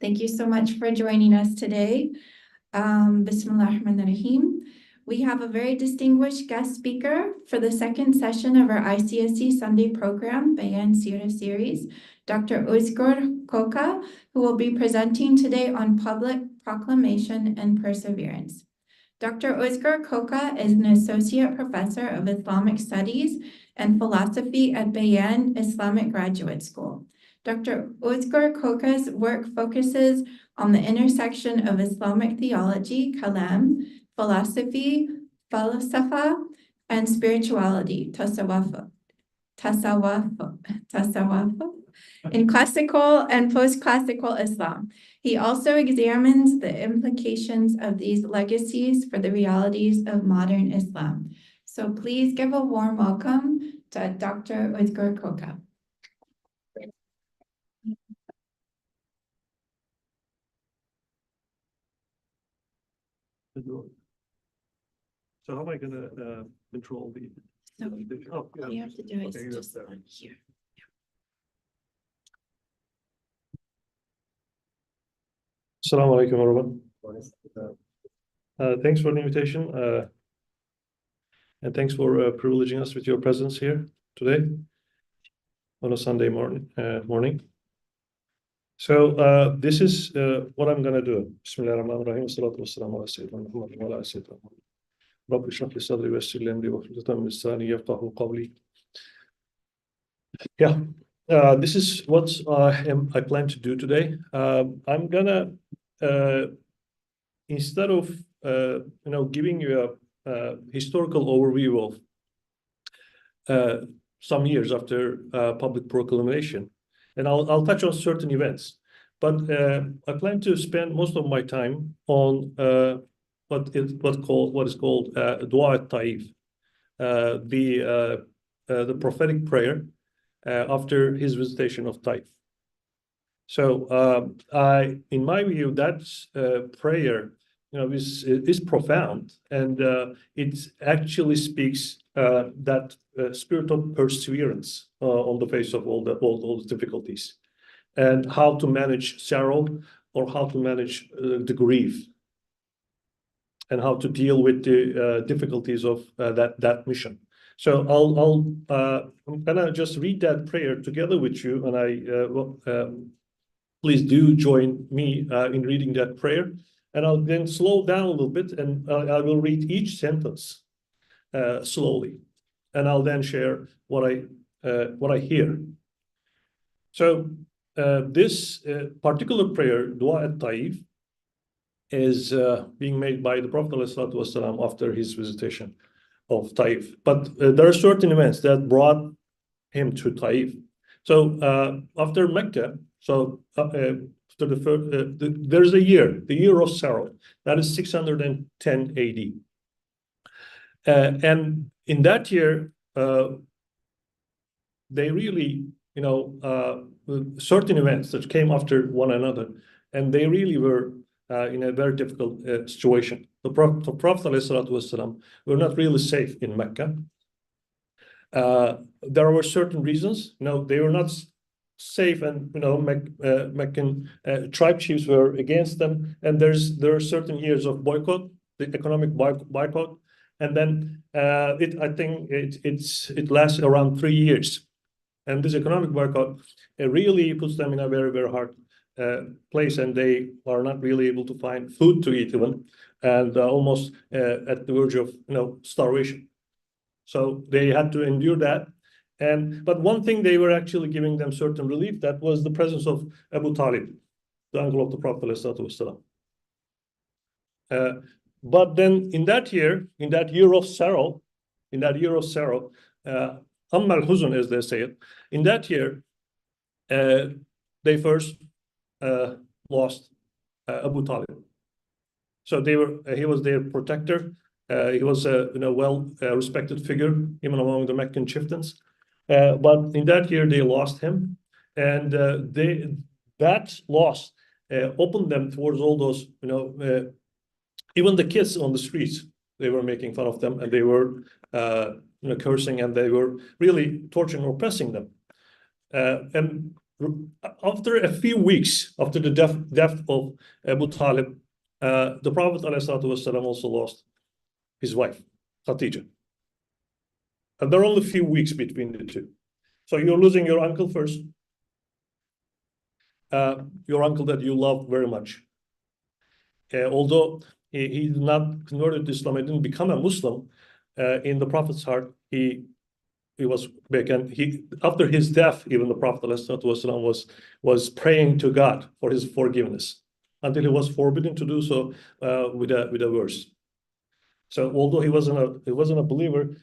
Thank you so much for joining us today. Bismillah ar-Rahman ar-Rahim. We have a very distinguished guest speaker for the second session of our ICSC Sunday program, Bayan Seerah series, Dr. Ozgur Koca, who will be presenting today on public proclamation and perseverance. Dr. Ozgur Koca is an associate professor of Islamic studies and philosophy at Bayan Islamic Graduate School. Dr. Ozgur Koca's work focuses on the intersection of Islamic theology, kalam, philosophy, falsafa, and spirituality, tasawwuf, in classical and post-classical Islam. He also examines the implications of these legacies for the realities of modern Islam. So please give a warm welcome to Dr. Ozgur Koca. So how am I going to control the? So all you have to do is just on here. Assalamu alaikum, everyone. Thanks for the invitation, and thanks for privileging us with your presence here today on a Sunday morning. So this is what I'm going to do. Bismillahirrahmanirrahim. Salatu wassalamu ala sayyidina Muhammad wa ala sayyidina Muhammad. Rabbi shrah li sadri wa yassir li amri wahlul 'uqdatan min lisani yafqahu qawli. Yeah, this is what I plan to do today. I'm gonna instead of giving you a historical overview of some years after public proclamation, and I'll touch on certain events, but I plan to spend most of my time on what is called Dua at-Taif, the prophetic prayer after his visitation of Taif. So in my view, that prayer, is profound, and it actually speaks that spirit of perseverance on the face of all the difficulties, and how to manage sorrow, or how to manage the grief, and how to deal with the difficulties of that mission. So I'm gonna just read that prayer together with you, and please do join me in reading that prayer. And I'll then slow down a little bit, and I will read each sentence slowly, and I'll then share what I hear. So this particular prayer, Dua at-Taif, is being made by the Prophet ﷺ after his visitation of Taif. But there are certain events that brought him to Taif. So after Mecca, so after there's a year, the year of sorrow, that is 610 AD. And in that year, they really, certain events that came after one another, and they really were in a very difficult situation. The Prophet ﷺ were not really safe in Mecca. There were certain reasons. They were not safe, and Meccan tribe chiefs were against them. And there are certain years of boycott, the economic boycott, and then I think it lasts around 3 years. And this economic boycott really puts them in a very, very hard place, and they are not really able to find food to eat even, and almost at the verge of starvation. So they had to endure that. But one thing, they were actually giving them certain relief. That was the presence of Abu Talib, the uncle of the Prophet ﷺ. But then in that year of sorrow, Ammal Huzun, as they say it, in that year, they first lost Abu Talib. So he was their protector. He was a well-respected figure even among the Meccan chieftains. But in that year they lost him, and that loss opened them towards all those even the kids on the streets. They were making fun of them, and they were cursing, and they were really torturing or oppressing them. And after a few weeks after the death of Abu Talib, the Prophet ﷺ also lost his wife, Khadija. And there are only a few weeks between the two. So you're losing your uncle first, your uncle that you love very much. Although he did not convert to Islam, he didn't become a Muslim, in the Prophet's heart, he was big. And after his death, even the Prophet ﷺ was praying to God for his forgiveness until he was forbidden to do so with a verse. So although he wasn't a believer,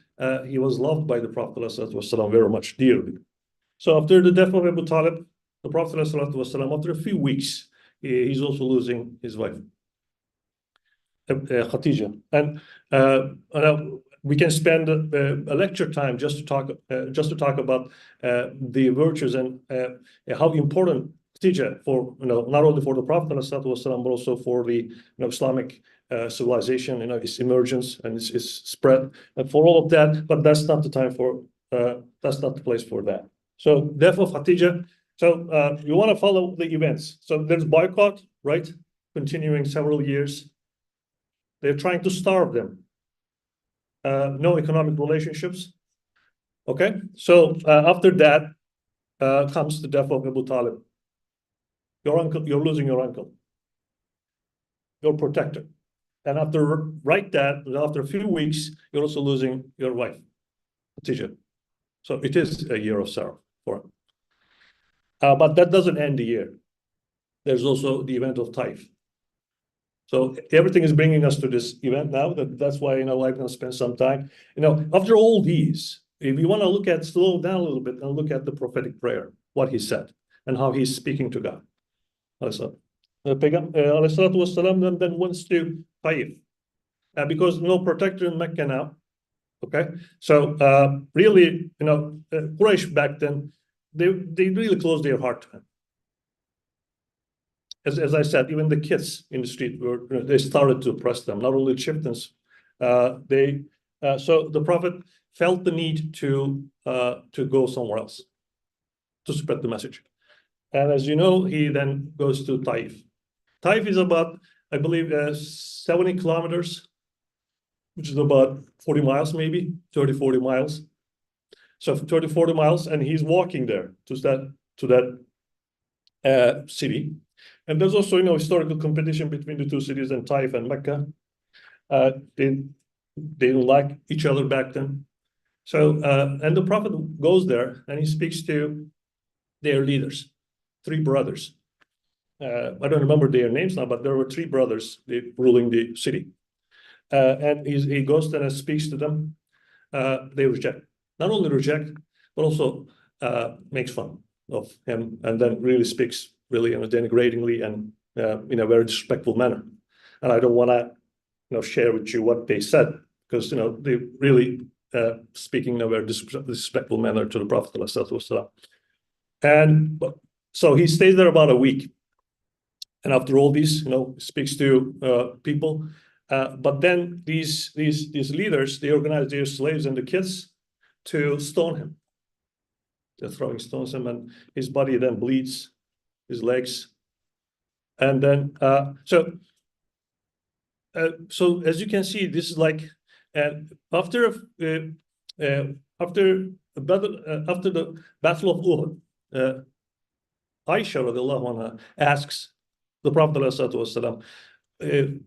he was loved by the Prophet ﷺ very much, dearly. So after the death of Abu Talib, the Prophet ﷺ, after a few weeks, he's also losing his wife, Khadija. And we can spend a lecture time just to talk about the virtues and how important Khadija for, not only for the Prophet ﷺ, but also for the Islamic civilization, its emergence and its spread, and for all of that. But that's not the time for that's not the place for that. So death of Khadija. So you want to follow the events. So there's boycott, right? Continuing several years. They're trying to starve them. No economic relationships. Okay. So after that comes the death of Abu Talib. Your uncle, you're losing your uncle, your protector. And after after a few weeks, you're also losing your wife, Khadija. So it is a year of sorrow for him. But that doesn't end the year. There's also the event of Taif. So everything is bringing us to this event now. That's why I'm going to spend some time. After all these, if you want to slow down a little bit and look at the prophetic prayer, what he said and how he's speaking to God. Peygamber then went to Taif because no protector in Mecca now. Okay, so really, Quraysh back then, they really closed their heart to him. As I said, even the kids in the street they started to oppress them. Not only chieftains, so the Prophet felt the need to go somewhere else to spread the message. And as you know, he then goes to Taif. Taif is about, I believe, 70 kilometers, which is about 40 miles, maybe 30, 40 miles. So 30, 40 miles, and he's walking there to that city. And there's also, historical competition between the two cities, and Taif and Mecca. They didn't like each other back then. So, and the Prophet goes there and he speaks to their leaders, 3 brothers. I don't remember their names now, but there were 3 brothers ruling the city. And he goes there and speaks to them. They reject. Not only reject, but also makes fun of him, and then really speaks really denigratingly and in a very disrespectful manner. And I don't want to share with you what they said, because they really speaking in a very disrespectful manner to the Prophet ﷺ. And so he stays there about a week. And after all these, speaks to people. But then these leaders, they organize their slaves and the kids to stone him. They're throwing stones at him, and his body then bleeds, his legs. And then, so as you can see, this is like after the Battle of Uhud, Aisha radiallahu anha asks the Prophet ﷺ,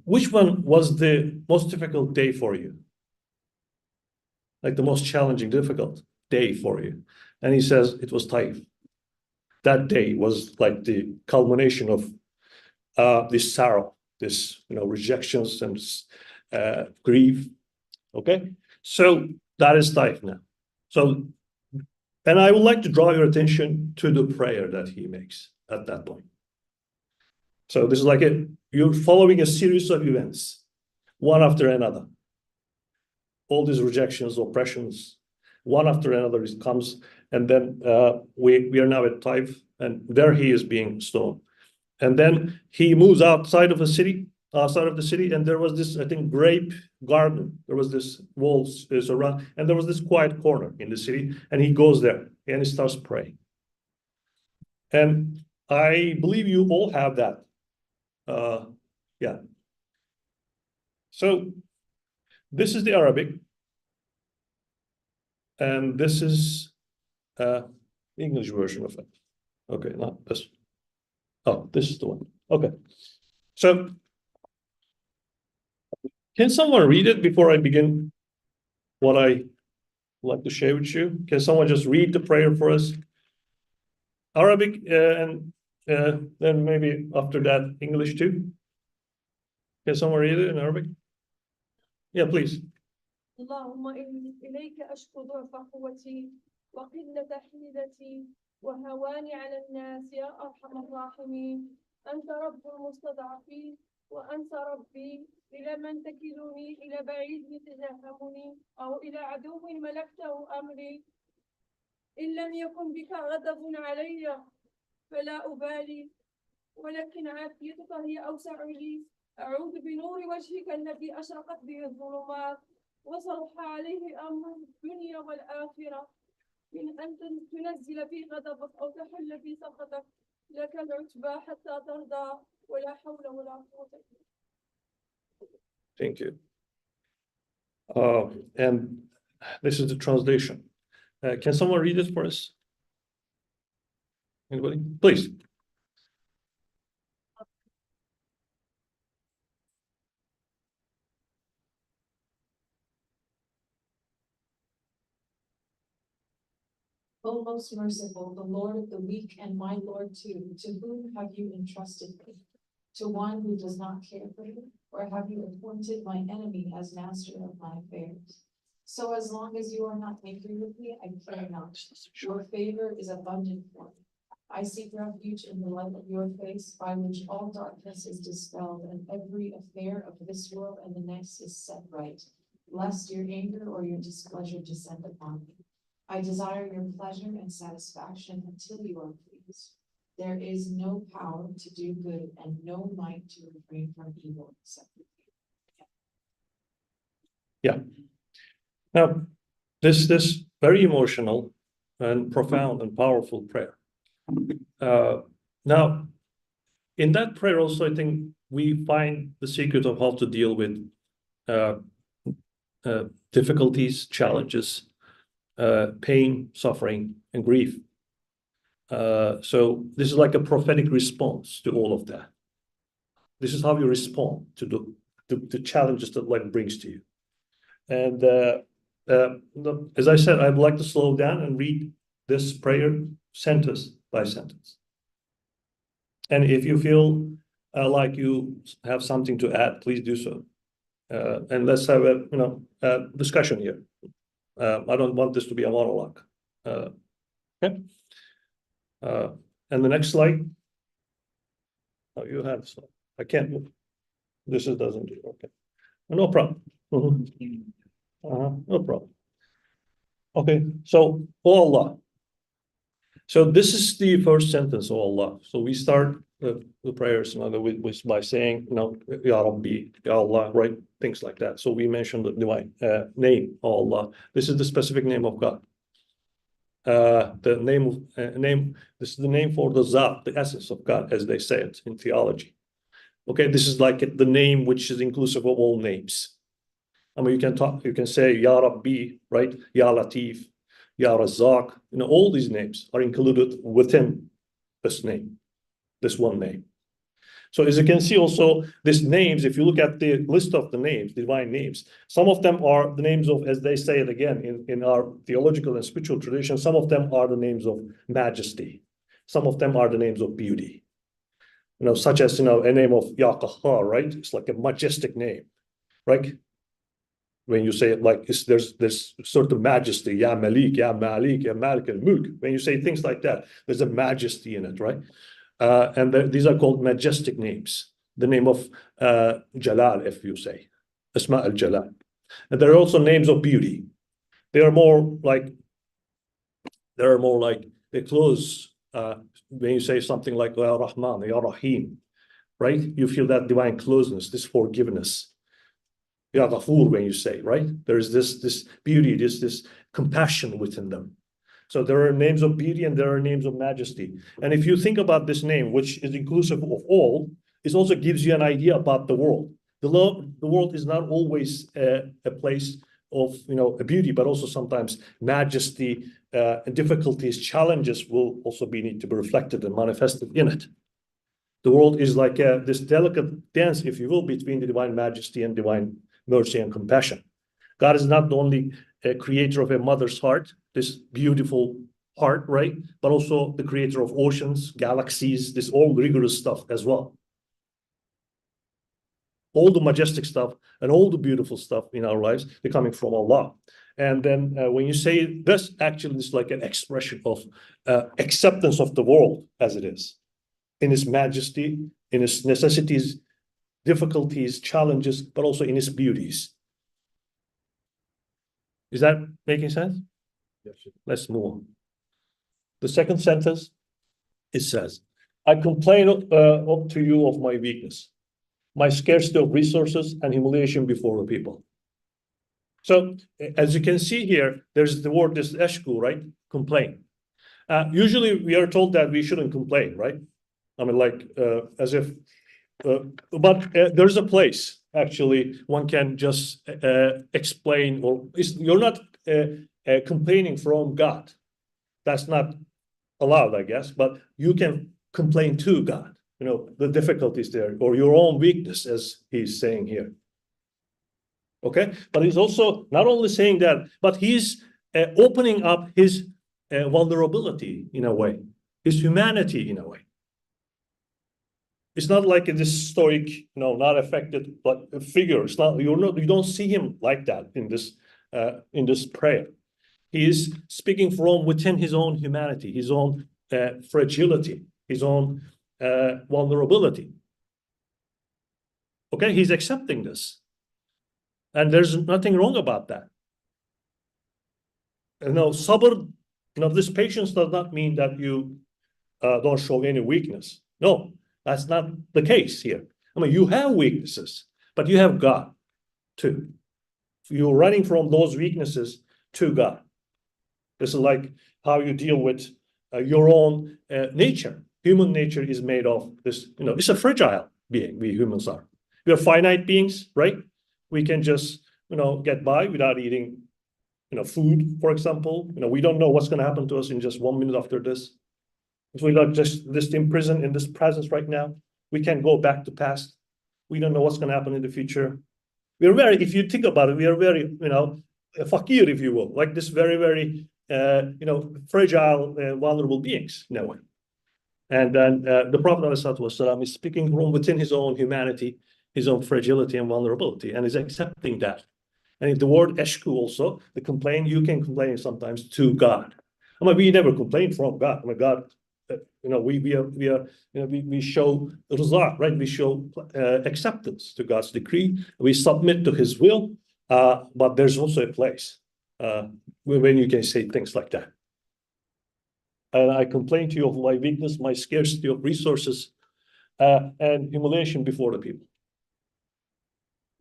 which one was the most difficult day for you? Like the most challenging, difficult day for you? And he says it was Taif. That day was like the culmination of this sorrow, this rejections and grief. Okay, so that is Taif now. So, and I would like to draw your attention to the prayer that he makes at that point. So this is like you're following a series of events, one after another. All these rejections, oppressions, one after another comes, and then we are now at Taif, and there he is being stoned. And then he moves outside of the city, and there was this, I think, grape garden. There was this walls around, and there was this quiet corner in the city, and he goes there and he starts praying. And I believe you all have that. Yeah. So this is the Arabic, and this is the English version of it. Okay, not this. Oh, this is the one. Okay. So can someone read it before I begin what I like to share with you? Can someone just read the prayer for us? Arabic, and then maybe after that, English too. Can someone read it in Arabic? Yeah, please. اللهم إليك أشكو ضعف قوتي وقلة حيلتي وهواني على الناس يا أرحم الراحمين. أنت رب المستضعفين وأنت ربي. إلى من تكلني؟ إلى بعيد يتجهمني أو إلى عدو ملكته أمري؟ إن لم يكن بك غضب علي فلا أبالي، ولكن عافيتك هي أوسع لي. أعوذ بنور وجهك الذي أشرقت به الظلمات وصلح عليه أمر الدنيا والآخرة، من أن تنزل في غضبك أو تحل في سخطك. لك العتبى حتى ترضى ولا حول ولا قوة إلا بالله. Thank you. And this is the translation. Can someone read it for us? Anybody? Please. O most merciful, the Lord of the weak and my Lord too, to whom have you entrusted me? To one who does not care for you? Or have you appointed my enemy as master of my affairs? So as long as you are not angry with me, I care not. Your favor is abundant for me. I seek refuge in the light of your face, by which all darkness is dispelled, and every affair of this world and the next is set right, lest your anger or your displeasure descend upon me. I desire your pleasure and satisfaction until you are pleased. There is no power to do good and no might to refrain from evil except with you. Yeah. Now, this very emotional and profound and powerful prayer. Now, in that prayer also, I think we find the secret of how to deal with difficulties, challenges, pain, suffering, and grief. So this is like a prophetic response to all of that. This is how you respond to the challenges that life brings to you. And as I said, I'd like to slow down and read this prayer sentence by sentence. And if you feel like you have something to add, please do so. And let's have a discussion here. I don't want this to be a monologue. Okay. And the next slide. Oh, you have slide. I can't move. This doesn't do. Okay. No problem. No problem. Okay. So, oh Allah. So this is the first sentence, oh Allah. So we start the prayers by saying, Ya Rabbi, Ya Allah, right? Things like that. So we mentioned the divine name, oh Allah. This is the specific name of God. The name. This is the name for the Zat, the essence of God, as they say it in theology. Okay, this is like the name which is inclusive of all names. I mean, you can say Ya Rabbi, right? Ya Latif, Ya Razzaq. All these names are included within this name, this one name. So as you can see also, these names, if you look at the list of the names, divine names, some of them are the names of, as they say it again, in our theological and spiritual tradition, some of them are the names of majesty. Some of them are the names of beauty. Such as, a name of Ya Qahhar, right? It's like a majestic name, right? When you say it like there's sort of majesty, Ya Malik, Ya Malik, Ya Malik al-Mulk. When you say things like that, there's a majesty in it, right? And these are called majestic names. The name of Jalal, if you say, Asma al-Jalal. And there are also names of beauty. They're close when you say something like Ya Rahman, Ya Rahim, right? You feel that divine closeness, this forgiveness. Ya Ghafur, when you say, right? There is this beauty, this compassion within them. So there are names of beauty and there are names of majesty. And if you think about this name, which is inclusive of all, it also gives you an idea about the world. The world is not always a place of a beauty, but also sometimes majesty, difficulties, challenges will also need to be reflected and manifested in it. The world is like this delicate dance, if you will, between the divine majesty and divine mercy and compassion. God is not the only creator of a mother's heart, this beautiful heart, right? But also the creator of oceans, galaxies, this all rigorous stuff as well. All the majestic stuff and all the beautiful stuff in our lives, they're coming from Allah. And then when you say this, actually, it's like an expression of acceptance of the world as it is, in its majesty, in its necessities, difficulties, challenges, but also in its beauties. Is that making sense? Yes. Let's move on. The second sentence, it says, I complain up to you of my weakness, my scarcity of resources and humiliation before the people. So as you can see here, there's the word, this eshku, right? Complain. Usually we are told that we shouldn't complain, right? I mean, like, as if, but there's a place, actually, one can just explain, or you're not complaining from God. That's not allowed, I guess, but you can complain to God, the difficulties there, or your own weakness, as he's saying here. Okay, but he's also not only saying that, but he's opening up his vulnerability in a way, his humanity in a way. It's not like this stoic, not affected, but a figure. It's not, you don't see him like that in this prayer. He is speaking from within his own humanity, his own fragility, his own vulnerability. Okay, he's accepting this. And there's nothing wrong about that. Sabr, this patience does not mean that you don't show any weakness. No, that's not the case here. I mean, you have weaknesses, but you have God too. You're running from those weaknesses to God. This is like how you deal with your own nature. Human nature is made of this, it's a fragile being, we humans are. We are finite beings, right? We can just, get by without eating, food, for example. We don't know what's going to happen to us in just 1 minute after this. If we're not just imprisoned in this presence right now, we can go back to past. We don't know what's going to happen in the future. We're very, if you think about it, we are very, fakir, if you will, like this very, very, fragile, vulnerable beings in a way. And then the Prophet ﷺ is speaking from within his own humanity, his own fragility and vulnerability, and is accepting that. And the word eshku also, the complaint, you can complain sometimes to God. I mean, we never complain from God. I mean, God, we show rizah, right? We show acceptance to God's decree. We submit to his will, but there's also a place when you can say things like that. And I complain to you of my weakness, my scarcity of resources, and humiliation before the people.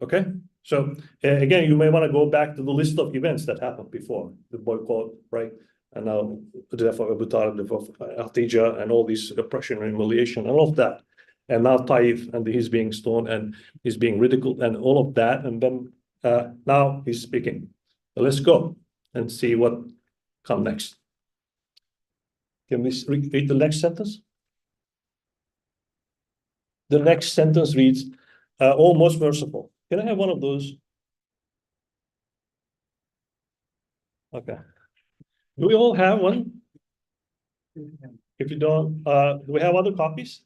Okay? So again, you may want to go back to the list of events that happened before the boycott, right? And now the death of Abu Talib, the death of Khadija, and all these oppression and humiliation, and all of that. And now Taif, and he's being stoned, and he's being ridiculed, and all of that. And then now he's speaking. So let's go and see what comes next. Can we read the next sentence? The next sentence reads, "O most merciful." Can I have one of those? Okay. Do we all have one? If you don't, do we have other copies?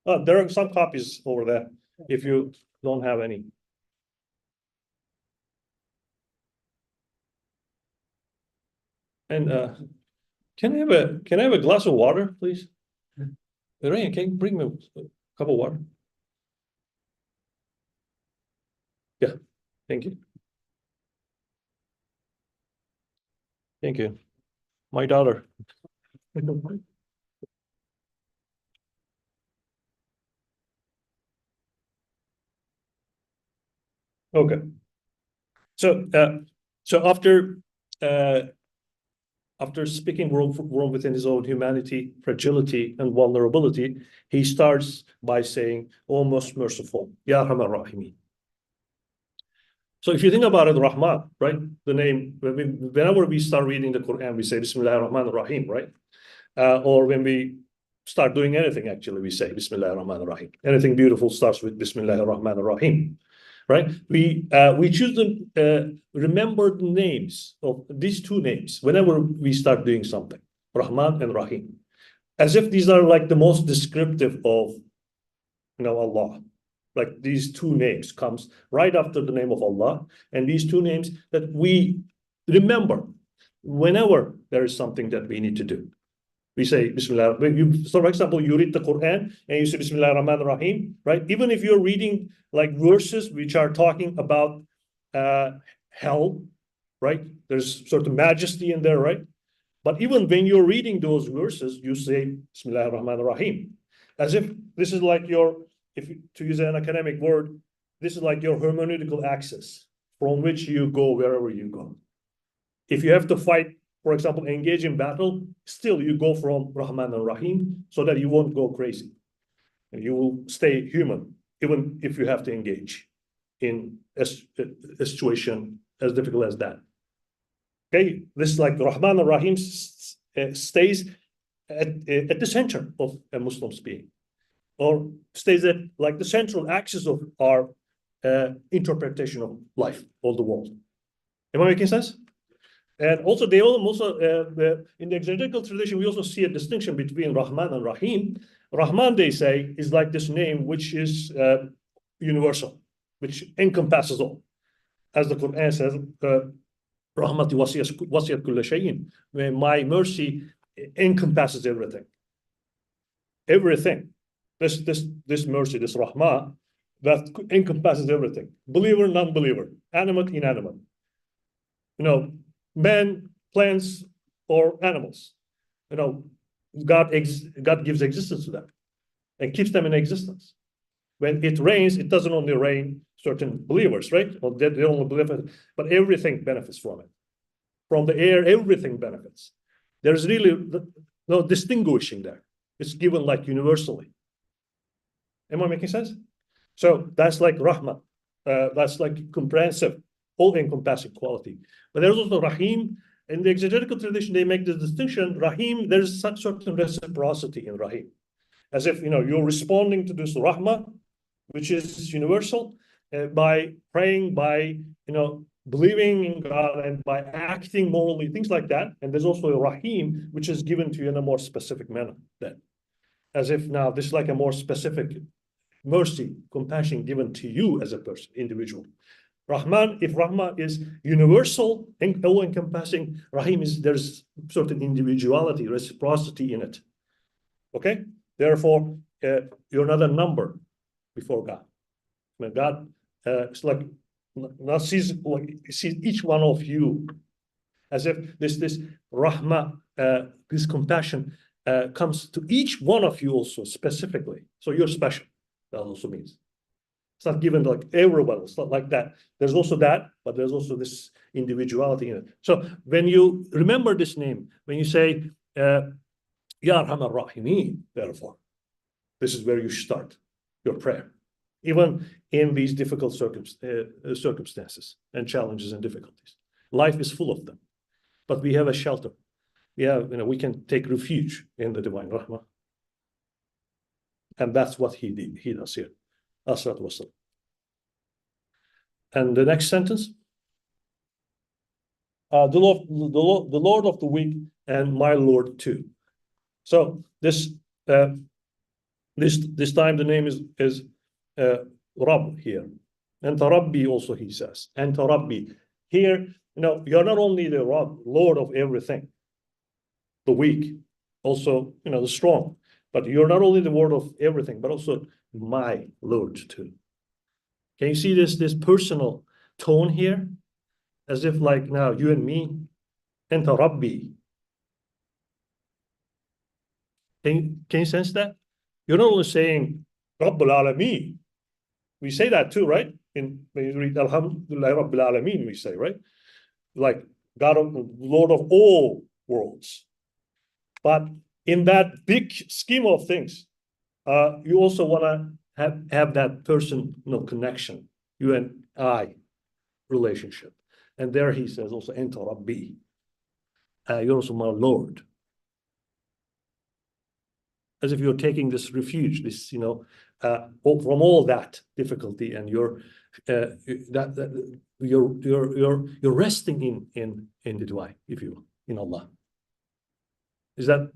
There are some copies over there, if you don't have any. And can I have a glass of water, please? Lorraine, can you bring me a cup of water? Yeah, thank you. Thank you. My daughter. Okay. So after after speaking world within his own humanity, fragility, and vulnerability, he starts by saying, "O most merciful, Ya Arhamar Rahimin." So if you think about it, Rahman, right? The name, whenever we start reading the Quran, we say Bismillah ar-Rahman ar-Rahim, right? Or when we start doing anything, actually, we say Bismillah ar-Rahman ar-Rahim. Anything beautiful starts with Bismillah ar-Rahman ar-Rahim, right? We choose the remembered names of these two names whenever we start doing something, Rahman and Rahim, as if these are like the most descriptive of, Allah. Like these two names comes right after the name of Allah, and these two names that we remember whenever there is something that we need to do. We say Bismillah. So, for example, you read the Quran and you say Bismillah ar-Rahman ar-Rahim, right? Even if you're reading like verses which are talking about hell, right? There's certain majesty in there, right? But even when you're reading those verses, you say Bismillah ar-Rahman ar-Rahim, as if this is like your, to use an academic word, this is like your hermeneutical axis from which you go wherever you go. If you have to fight, for example, engage in battle, still you go from Rahman and Rahim so that you won't go crazy. And you will stay human, even if you have to engage in a situation as difficult as that. Okay, this is like Rahman and Rahim stays at the center of a Muslim's being, or stays at like the central axis of our interpretation of life, of the world. Am I making sense? And also, they also in the exegetical tradition, we also see a distinction between Rahman and Rahim. Rahman, they say, is like this name which is universal, which encompasses all. As the Quran says, Rahmati wasiyat kulla shay'in, where my mercy encompasses everything. Everything. This mercy, this Rahmah, that encompasses everything. Believer, non-believer, animate, inanimate. Men, plants, or animals. God gives existence to them and keeps them in existence. When it rains, it doesn't only rain certain believers, right? Or they only believe it, but everything benefits from it. From the air, everything benefits. There's really no distinguishing there. It's given like universally. Am I making sense? So that's like Rahmah. That's like comprehensive, all-encompassing quality. But there's also Rahim. In the exegetical tradition, they make the distinction. Rahim, there's such certain reciprocity in Rahim. As if, you're responding to this Rahmah, which is universal, by praying, by, believing in God, and by acting morally, things like that. And there's also a Rahim, which is given to you in a more specific manner. Then, as if now this is like a more specific mercy, compassion given to you as a person, individual. Rahman, if Rahmah is universal and all-encompassing, Rahim there's certain individuality, reciprocity in it. Okay? Therefore, you're not a number before God. When God it's like not sees each one of you as if this Rahmah, this compassion comes to each one of you also specifically. So you're special. That also means it's not given to like everyone. It's not like that. There's also that, but there's also this individuality in it. So when you remember this name, when you say Ya Arhamar Rahimin, therefore, this is where you start your prayer, even in these difficult circumstances and challenges and difficulties. Life is full of them, but we have a shelter. We can take refuge in the divine Rahmah. And that's what he does here. And the next sentence, the Lord of the weak and my Lord too. So this time the name is Rabb here. And Rabbi also he says. And Rabbi. Here, you're not only the Rabb, Lord of everything, the weak, also, the strong. But you're not only the Lord of everything, but also my Lord too. Can you see this personal tone here? As if like now you and me, Anta Rabbi. Can you sense that? You're not only saying Rabbul Alameen. We say that too, right? When you read Alhamdulillah Rabbil Alameen, we say, right? Like God, Lord of all worlds. But in that big scheme of things, you also want to have that personal connection, you and I relationship. And there he says also, Anta Rabbi. You're also my Lord. As if you're taking this refuge, this, from all that difficulty, and you're resting in the dua, if you will, in Allah. Is that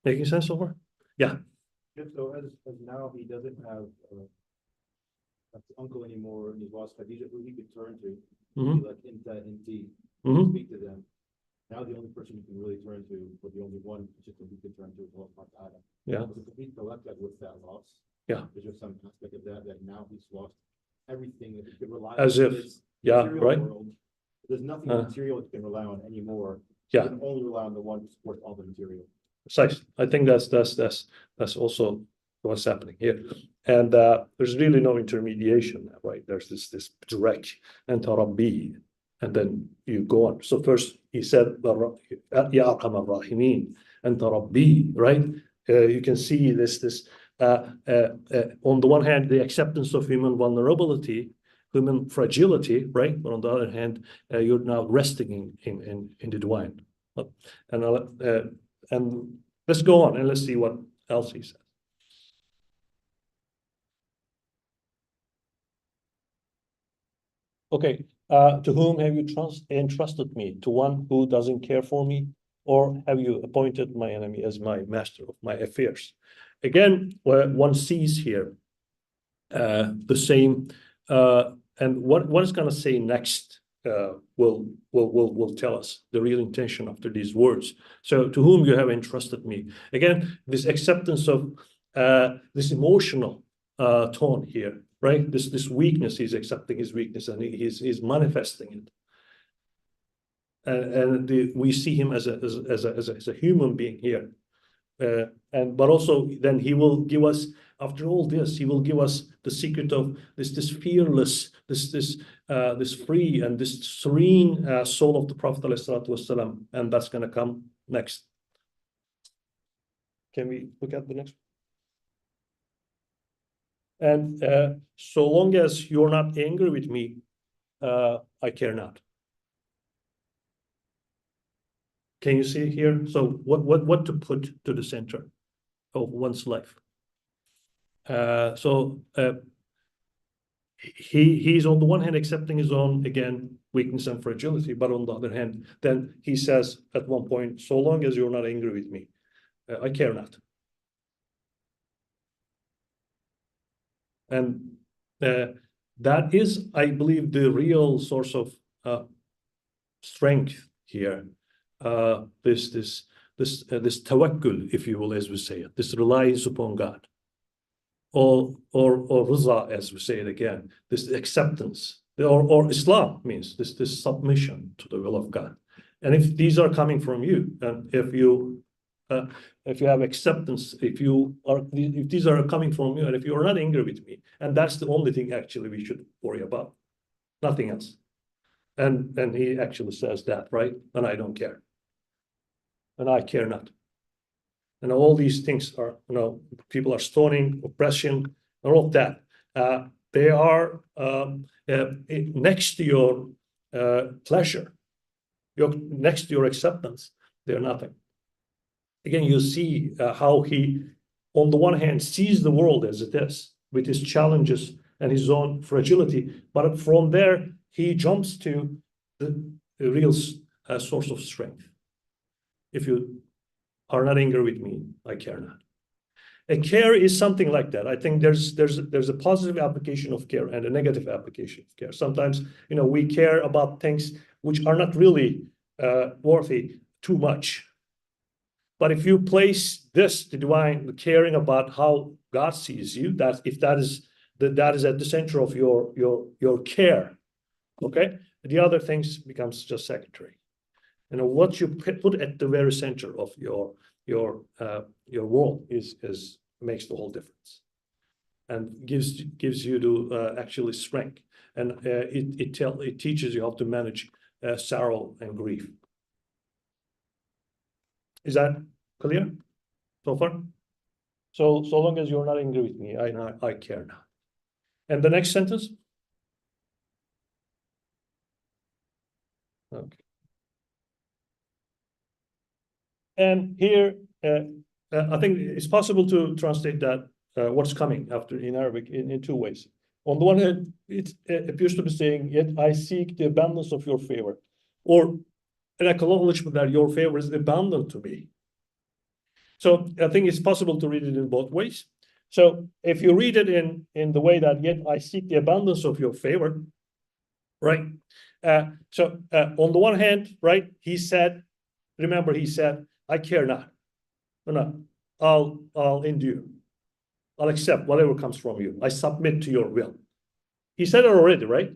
making sense so far? Yeah. So as now he doesn't have an uncle anymore, and he's lost Khadija, who he could turn to, Mhm. like Inti, Mhm. speak to them. Now the only person you can really turn to, or the only one just that he could turn to, is Allah Ta'ala. Yeah. Was a complete collective with that loss. Yeah. There's just some aspect of that now he's lost everything that he could rely on. As if, His yeah, material right. world. There's nothing material you can rely on anymore. Yeah. You can only rely on the one who supports all the material. Precise. I think that's also what's happening here. And there's really no intermediation, right? There's this direct Anta Rabbi, and then you go on. So first he said, Ya Arhamar Rahimin, Anta Rabbi, right? You can see this on the one hand, the acceptance of human vulnerability, human fragility, right? But on the other hand, you're now resting in the divine. And let's go on and let's see what else he says. Okay, to whom have you entrusted me? To one who doesn't care for me? Or have you appointed my enemy as my master of my affairs? Again, one sees here the same, and what is going to say next will tell us the real intention after these words. So, to whom you have entrusted me? Again, this acceptance of this emotional tone here, right? This weakness, he's accepting his weakness and he's manifesting it. And we see him as a human being here. But also then he will give us, after all this, he will give us the secret of this fearless, this free and this serene soul of the Prophet ﷺ, and that's going to come next. Can we look at the next one? And so long as you're not angry with me, I care not. Can you see here? So what to put to the center of one's life? He's on the one hand accepting his own, again, weakness and fragility, but on the other hand, then he says at one point, so long as you're not angry with me, I care not. And that is, I believe, the real source of strength here. This tawakkul, if you will, as we say it, this reliance upon God, or riza, as we say it again, this acceptance, or Islam means this submission to the will of God. And if these are coming from you, and if you have acceptance, if these are coming from you, and if you are not angry with me, and that's the only thing actually we should worry about, nothing else. And he actually says that, right? And I don't care. And I care not. And all these things are, people are stoning, oppression, and all of that. They are next to your pleasure, next to your acceptance. They're nothing. Again, you see how he, on the one hand, sees the world as it is, with his challenges and his own fragility, but from there, he jumps to the real source of strength. If you are not angry with me, I care not. And care is something like that. I think there's a positive application of care and a negative application of care. Sometimes, we care about things which are not really worthy too much. But if you place the divine caring about how God sees you, that is at the center of your care, okay? The other things becomes just secondary. What you put at the very center of your world makes the whole difference, and gives you to actually strength, and it teaches you how to manage sorrow and grief. Is that clear so far? So long as you're not angry with me, I care not. And the next sentence? Okay. And here, I think it's possible to translate that what's coming after in Arabic in two ways. On the one hand, it appears to be saying, "Yet I seek the abundance of your favor," or an acknowledgement that your favor is abundant to me. So I think it's possible to read it in both ways. So if you read it in the way that, "Yet I seek the abundance of your favor," right? So on the one hand, right, he said, remember, he said, "I care not. No, I'll endure. I'll accept whatever comes from you. I submit to your will." He said it already, right?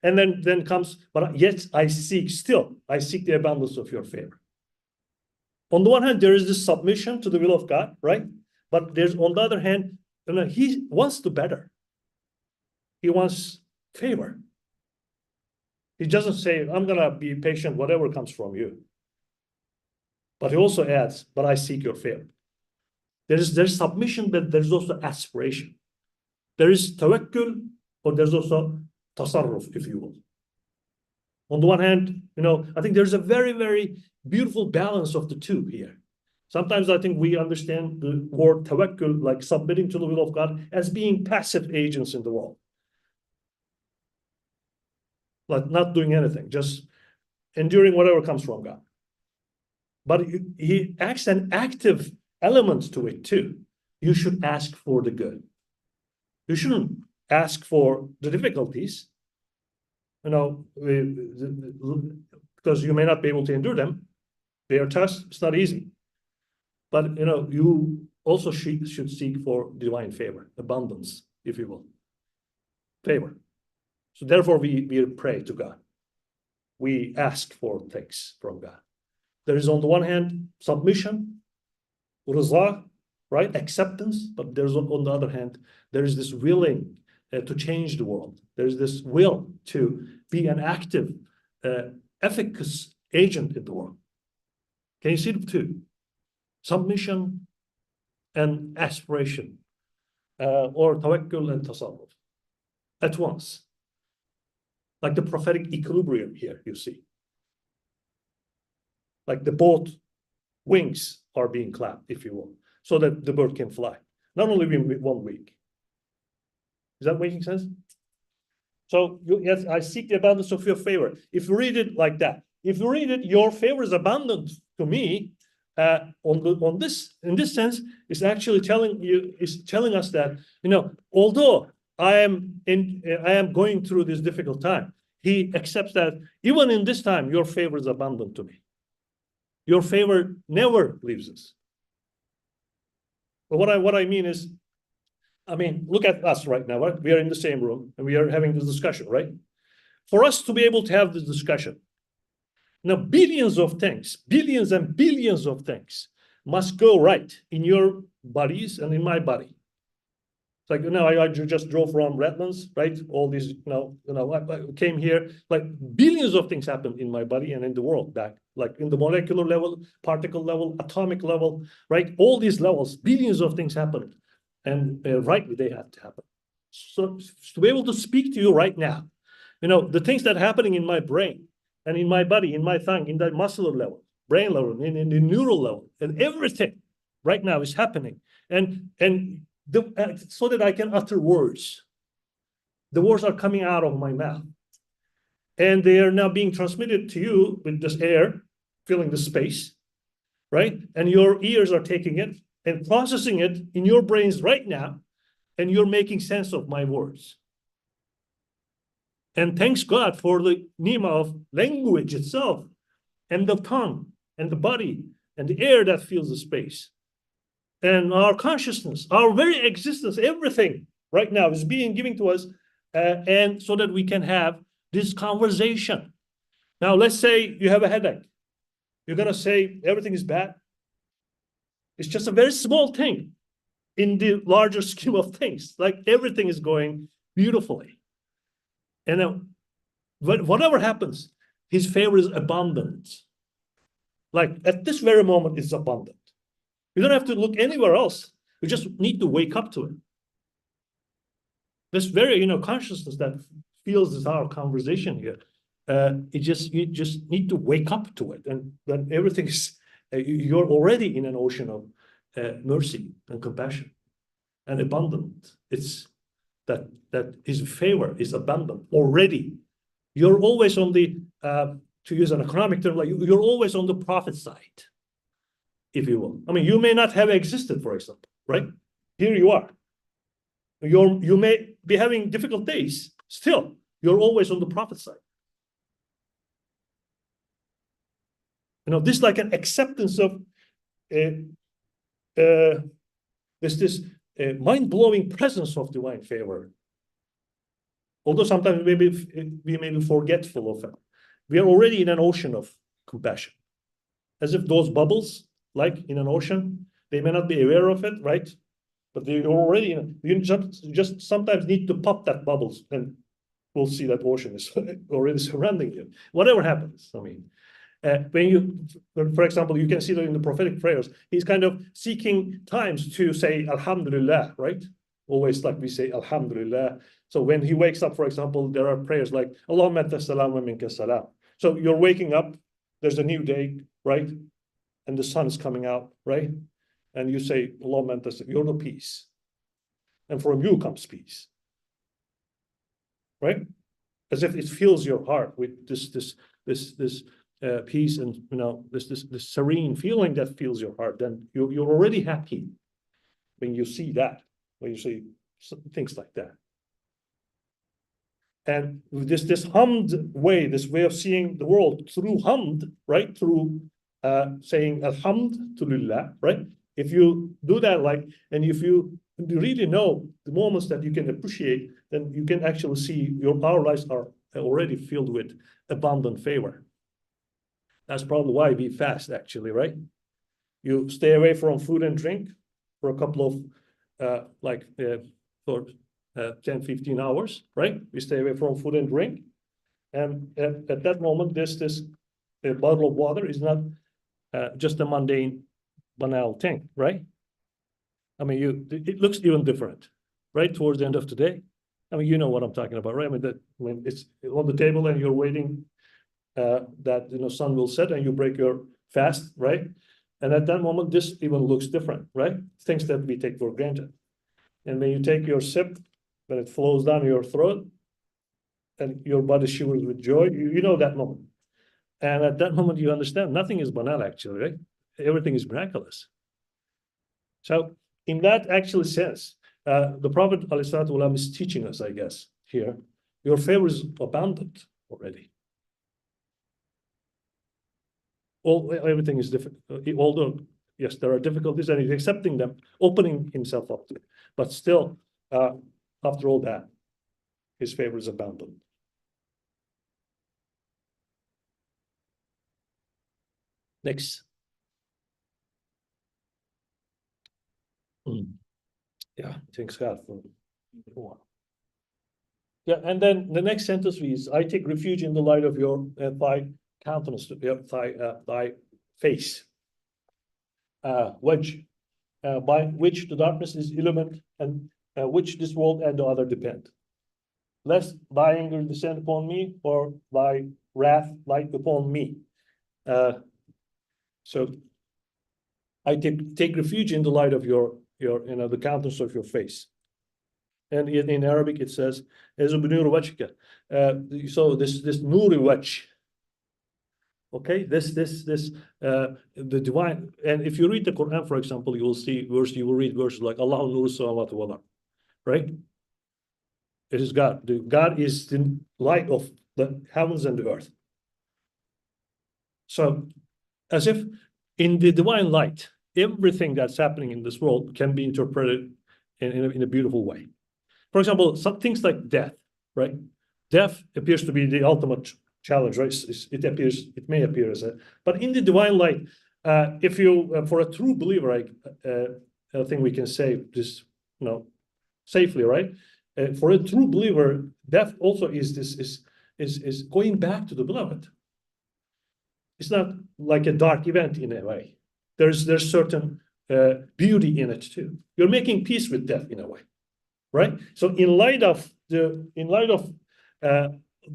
And then comes, "But yet I seek the abundance of your favor." On the one hand, there is this submission to the will of God, right? But there's, on the other hand, he wants to better. He wants favor. He doesn't say, "I'm gonna be patient, whatever comes from you." But he also adds, "But I seek your favor." There's submission, but there's also aspiration. There is tawakkul, or there's also tasarruf, if you will. On the one hand, I think there's a very, very beautiful balance of the two here. Sometimes I think we understand the word tawakkul, like submitting to the will of God, as being passive agents in the world. Like not doing anything, just enduring whatever comes from God. But he adds an active element to it too. You should ask for the good. You shouldn't ask for the difficulties, because you may not be able to endure them. They are tough, it's not easy. But, you also should seek for divine favor, abundance, if you will. Favor. So therefore, we pray to God. We ask for things from God. There is, on the one hand, submission, rizah, right? Acceptance. But there's, on the other hand, there is this willing to change the world. There's this will to be an active, efficacious agent in the world. Can you see the two? Submission and aspiration, or tawakkul and tasawwuf at once. Like the prophetic equilibrium here, you see. Like the both wings are being clapped, if you will, so that the bird can fly. Not only in 1 week. Is that making sense? So, yes, I seek the abundance of your favor. If you read it like that, if you read it, your favor is abundant to me, in this sense, it's actually telling us that, although I am going through this difficult time, he accepts that even in this time, your favor is abundant to me. Your favor never leaves us. But what I mean is, look at us right now, right? We are in the same room and we are having this discussion, right? For us to be able to have this discussion, now billions of things, billions and billions of things must go right in your bodies and in my body. It's like, I just drove from Redlands, right? All these, I came here, like billions of things happened in my body and in the world back, like in the molecular level, particle level, atomic level, right? All these levels, billions of things happened. And rightly, they have to happen. So to be able to speak to you right now, the things that are happening in my brain and in my body, in my tongue, in that muscular level, brain level, in the neural level, and everything right now is happening. So that I can utter words. The words are coming out of my mouth. And they are now being transmitted to you with this air, filling the space, right? And your ears are taking it and processing it in your brains right now, and you're making sense of my words. And thanks God for the nima of language itself, and the tongue, and the body, and the air that fills the space. And our consciousness, our very existence, everything right now is being given to us, and so that we can have this conversation. Now, let's say you have a headache. You're going to say everything is bad. It's just a very small thing in the larger scheme of things. Like everything is going beautifully. And then whatever happens, his favor is abundant. Like at this very moment, it's abundant. You don't have to look anywhere else. You just need to wake up to it. This very, consciousness that feels this our conversation here. You just need to wake up to it, and then everything is. You're already in an ocean of mercy and compassion and abundant. It's that His favor is abundant already. You're always on the, to use an economic term, like you're always on the profit side, if you will. I mean, you may not have existed, for example, right? Here you are. You may be having difficult days. Still, you're always on the profit side. This like an acceptance of this mind-blowing presence of divine favor. Although sometimes we may be forgetful of it. We are already in an ocean of compassion. As if those bubbles, like in an ocean, they may not be aware of it, right? But they're already you just sometimes need to pop that bubbles, and we'll see that ocean is already surrounding you. Whatever happens, I mean. For example, you can see that in the prophetic prayers, he's kind of seeking times to say Alhamdulillah, right? Always like we say Alhamdulillah. So when he wakes up, for example, there are prayers like Allahumma anta salam wa minka salam. So you're waking up, there's a new day, right? And the sun is coming out, right? And you say Allahumma anta salam, you're the peace. And from you comes peace. Right? As if it fills your heart with this peace, and this serene feeling that fills your heart. Then you're already happy when you see that, when you see things like that. And this hamd way, this way of seeing the world through hamd, right? Through saying alhamdulillah, right? If you do that, and if you really know the moments that you can appreciate, then you can actually see our lives are already filled with abundant favor. That's probably why we fast, actually, right? You stay away from food and drink for a couple of, for 10, 15 hours, right? We stay away from food and drink. And at that moment, this bottle of water is not just a mundane, banal thing, right? I mean, it looks even different, right? Towards the end of the day. I mean, you know what I'm talking about, right? I mean, when it's on the table and you're waiting that sun will set and you break your fast, right? And at that moment, this even looks different, right? Things that we take for granted. And when you take your sip, when it flows down your throat and your body shivers with joy, you know that moment. And at that moment, you understand nothing is banal, actually, right? Everything is miraculous. So in that actual sense, the Prophet ﷺ is teaching us, I guess, here, your favor is abundant already. Everything is difficult, although, yes, there are difficulties, and he's accepting them, opening himself up to it. But still, after all that, his favor is abundant. Next. Yeah, thanks God for. Yeah, and then the next sentence reads, I take refuge in the light of your thy countenance, thy face, wedge, by which the darkness is illumined, and which this world and the other depend. Lest thy anger descend upon me, or thy wrath light upon me. So I take refuge in the light of your the countenance of your face. And in Arabic it says, so this nuri wajh. Okay, the divine, and if you read the Quran, for example, you will read verses like Allahu nuru samawati wal ard, right? It is God. God is the light of the heavens and the earth. So, as if in the divine light, everything that's happening in this world can be interpreted in a beautiful way. For example, some things like death, right? Death appears to be the ultimate challenge, right? It may appear as but in the divine light, if you, for a true believer, I think we can say this, safely, right? For a true believer, death also is going back to the beloved. It's not like a dark event in a way. There's certain beauty in it too. You're making peace with death in a way, right? So in light of the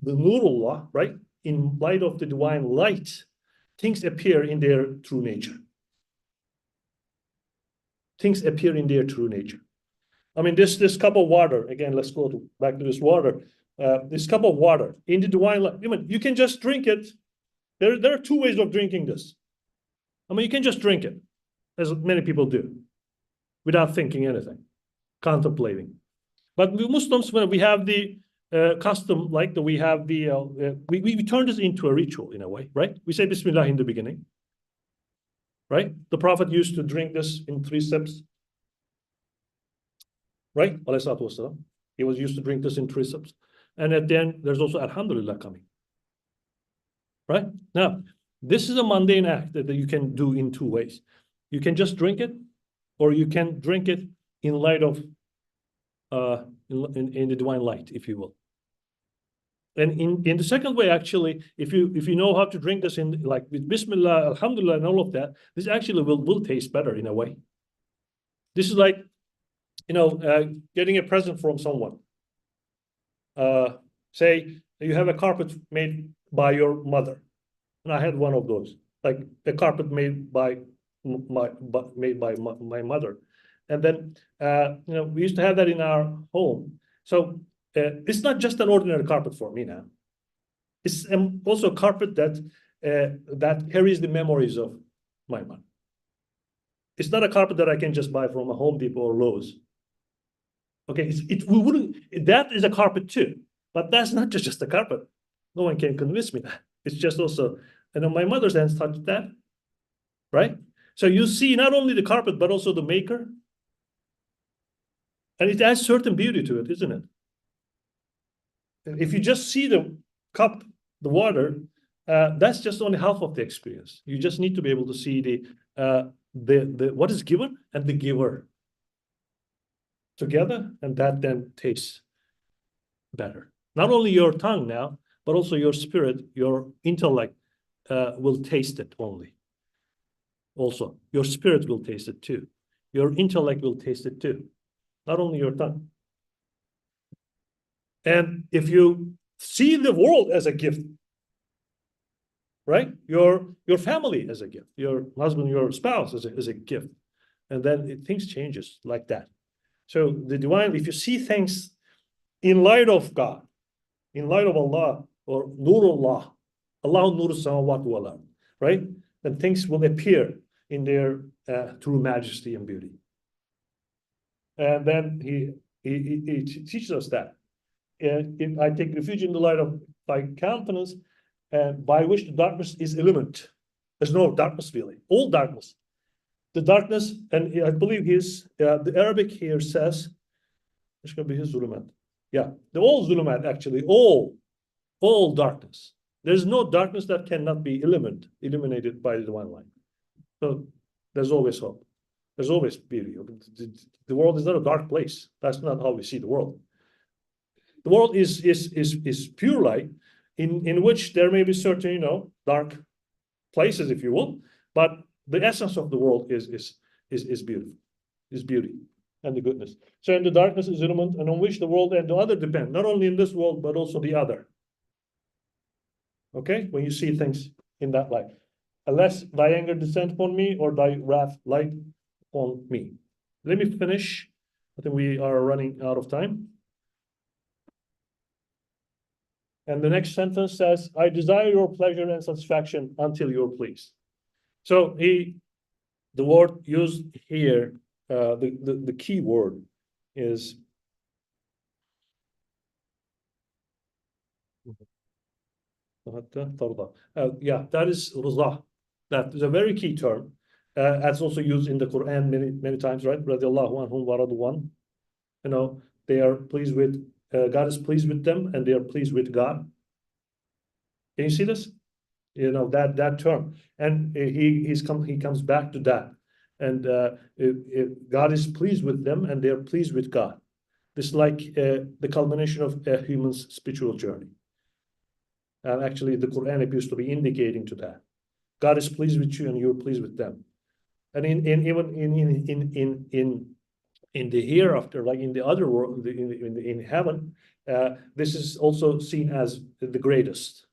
Nurullah, right? In light of the divine light, things appear in their true nature. Things appear in their true nature. I mean, this cup of water, again, let's go back to this water. This cup of water in the divine light, you can just drink it. There are two ways of drinking this. I mean, you can just drink it, as many people do, without thinking anything, contemplating. But we Muslims, when we have the custom, like we have we turn this into a ritual in a way, right? We say Bismillah in the beginning, right? The Prophet used to drink this in 3 sips, right? He was used to drink this in 3 sips. And at the end, there's also Alhamdulillah coming, right? Now, this is a mundane act that you can do in 2 ways. You can just drink it, or you can drink it in light of in the divine light, if you will. And in the second way, actually, if you know how to drink this in like with Bismillah, Alhamdulillah, and all of that, this actually will taste better in a way. This is like, getting a present from someone. Say you have a carpet made by your mother, and I had one of those, like a carpet made by my mother, and then we used to have that in our home. So it's not just an ordinary carpet for me now. It's also a carpet that carries the memories of my mom. It's not a carpet that I can just buy from a Home Depot or Lowe's. Okay, that is a carpet too, but that's not just a carpet. No one can convince me that. It's just also, my mother's hands touched that, right? So you see not only the carpet, but also the maker. And it adds certain beauty to it, isn't it? If you just see the cup, the water, that's just only half of the experience. You just need to be able to see the what is given and the giver together, and that then tastes better. Not only your tongue now, but also your spirit, your intellect will taste it only. Also, your spirit will taste it too. Your intellect will taste it too. Not only your tongue. And if you see the world as a gift, right? Your family as a gift, your husband, your spouse as a gift, and then things changes like that. So the divine, if you see things in light of God, in light of Allah, or Nurullah, Allah Nur Samawat wal Ard, right? Then things will appear in their true majesty and beauty. And then he teaches us that. If I take refuge in the light of thy countenance, by which the darkness is illumined. There's no darkness really, all darkness. The darkness, and I believe the Arabic here says, it's going to be his zulumat. Yeah, the all zulumat actually, all darkness. There's no darkness that cannot be illuminated by the divine light. So there's always hope. There's always beauty. The world is not a dark place. That's not how we see the world. The world is pure light, in which there may be certain, dark places, if you will, but the essence of the world is beautiful, is beauty and the goodness. So in the darkness is illumined, and on which the world and the other depend, not only in this world, but also the other. Okay, when you see things in that light. Unless thy anger descend upon me, or thy wrath light on me. Let me finish. I think we are running out of time. And the next sentence says, I desire your pleasure and satisfaction until you're pleased. So the word used here, the key word is that is rida. That is a very key term. That's also used in the Quran many times, right? Radiallahu anhum wa radu an. They are pleased with God is pleased with them, and they are pleased with God. Can you see this? That term, and he comes back to that, and God is pleased with them, and they are pleased with God. This is like the culmination of a human's spiritual journey, and actually the Quran appears to be indicating to that. God is pleased with you and you're pleased with them. And even in the hereafter, like in the other world, in heaven, this is also seen as the greatest.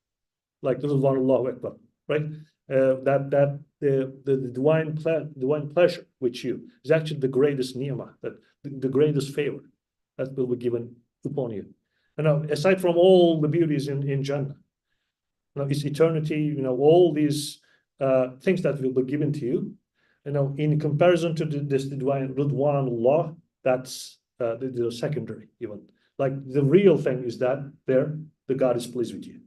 Like this is one Allahu Akbar, right? That the divine pleasure with you is actually the greatest ni'mah, that the greatest favor that will be given upon you. And now, aside from all the beauties in Jannah, it's eternity, all these things that will be given to you, in comparison to this divine Ridwanullah, that's the secondary even. Like the real thing is that the God is pleased with you.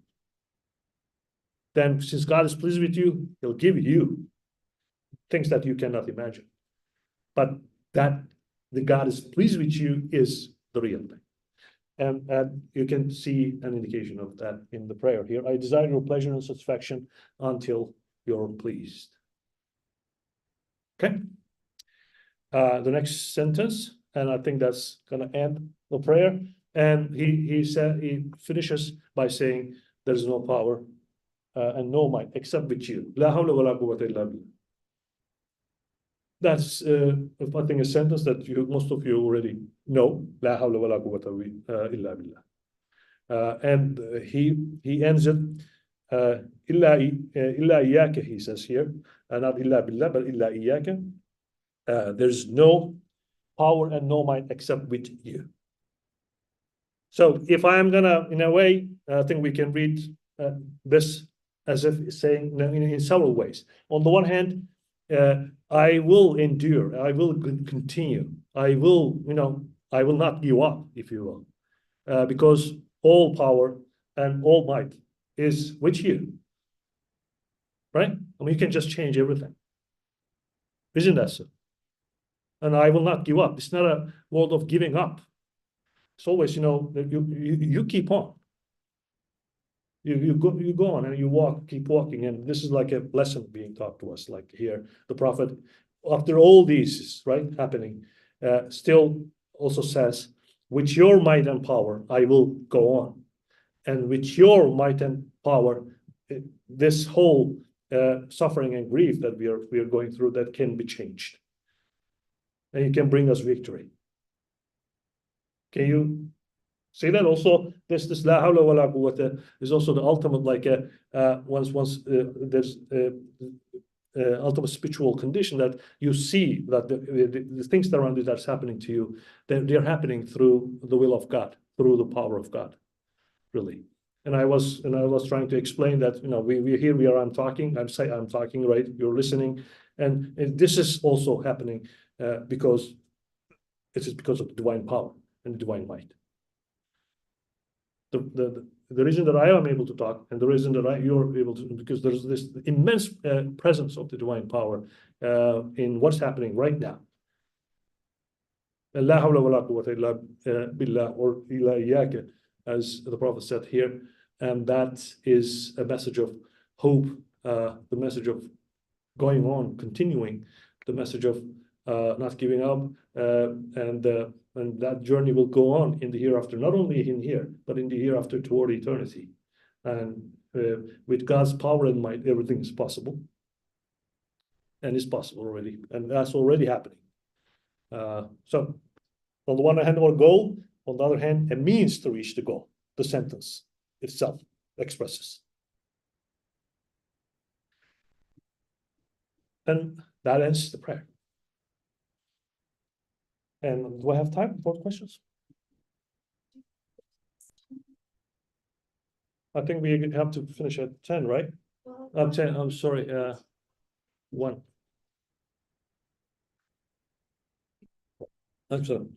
Then since God is pleased with you, he'll give you things that you cannot imagine. But that the God is pleased with you is the real thing. And you can see an indication of that in the prayer here. I desire your pleasure and satisfaction until you're pleased. Okay. The next sentence, and I think that's going to end the prayer. And he finishes by saying, there is no power and no might except with you. La hawla wa la quwwata illa billah. That's, I think, a sentence that most of you already know. La hawla wa la quwwata illa billah. And he ends it, illa iyyaka, he says here, not illa billah, but illa iyyaka. There's no power and no might except with you. So if I am gonna, in a way, I think we can read this as if saying in several ways. On the one hand, I will endure, I will continue, I will not give up, if you will, because all power and all might is with you, right? I mean, you can just change everything. Isn't that so? And I will not give up. It's not a word of giving up. It's always, you keep on. You go on and you keep walking. And this is like a lesson being taught to us. Like here, the Prophet, after all these, right, happening, still also says, with your might and power, I will go on. And with your might and power, this whole suffering and grief that we are going through, that can be changed. And you can bring us victory. Can you say that also? This la hawla wa la quwwata is also the ultimate, like once there's ultimate spiritual condition that you see that the things around you that's happening to you, they're happening through the will of God, through the power of God, really. And I was trying to explain that we here we are. I'm talking, right? You're listening, and this is also happening because it is because of the divine power and the divine might. The reason that I am able to talk and the reason that you're able to, because there's this immense presence of the divine power in what's happening right now. La hawla wa la quwwata illa billah, or illa iyyaka, as the Prophet said here. And that is a message of hope, the message of going on, continuing, the message of not giving up, and that journey will go on in the hereafter, not only in here, but in the hereafter toward eternity. And with God's power and might, everything is possible, and is possible already, and that's already happening. So, on the one hand, our goal; on the other hand, a means to reach the goal. The sentence itself expresses. And that ends the prayer. And do I have time for questions? I think we have to finish at 10, right? 10, I'm sorry, 1. Excellent.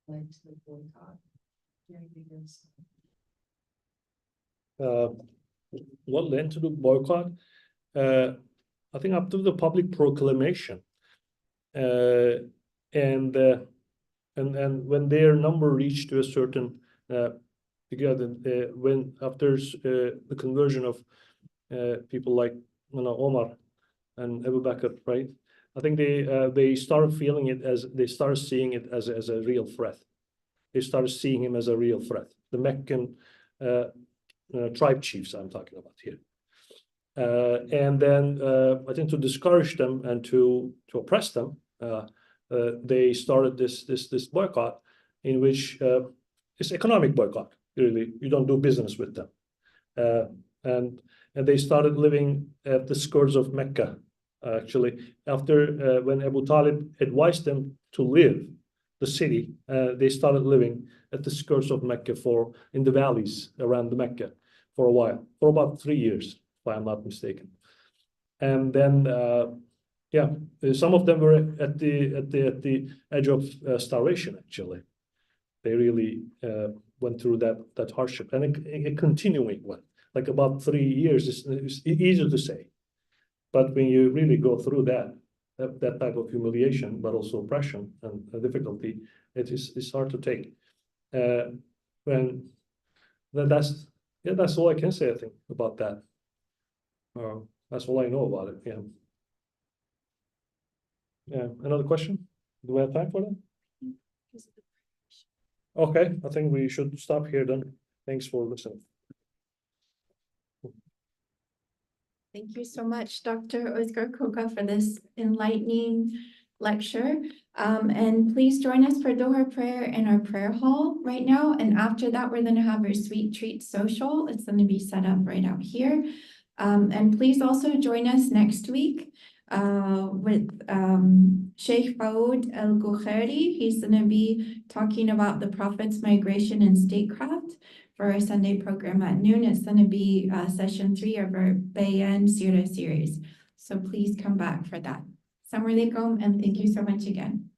Led to the boycott during the years. What led to the boycott? I think up to the public proclamation, and when their number reached to a certain when after the conversion of people like Omar and Abu Bakr, right? I think they started feeling it as, they started seeing it as a real threat. They started seeing him as a real threat. The Meccan tribe chiefs I'm talking about here. And then I think to discourage them and to oppress them, they started this boycott, in which it's economic boycott. Really, you don't do business with them, and they started living at the skirts of Mecca. Actually, after when Abu Talib advised them to leave the city, they started living at the skirts of Mecca, in the valleys around the Mecca for a while, for about 3 years, if I'm not mistaken. And then, some of them were at the edge of starvation. Actually, they really went through that hardship, and a continuing one, like about 3 years. It's easier to say, but when you really go through that type of humiliation, but also oppression and difficulty, it's hard to take. That's all I can say, I think, about that. That's all I know about it. Yeah. Yeah. Another question? Do we have time for that? Okay, I think we should stop here then. Thanks for listening. Thank you so much, Dr. Ozgur Koca, for this enlightening lecture. And please join us for Doha prayer in our prayer hall right now. And after that, we're going to have our sweet treat social. It's going to be set up right out here. And please also join us next week with Sheikh Faoud Al-Ghukhari. He's going to be talking about the Prophet's migration and statecraft for our Sunday program at noon. It's going to be session 3 of our Bayan Seerah series. So please come back for that. Assalamu alaikum, and thank you so much again.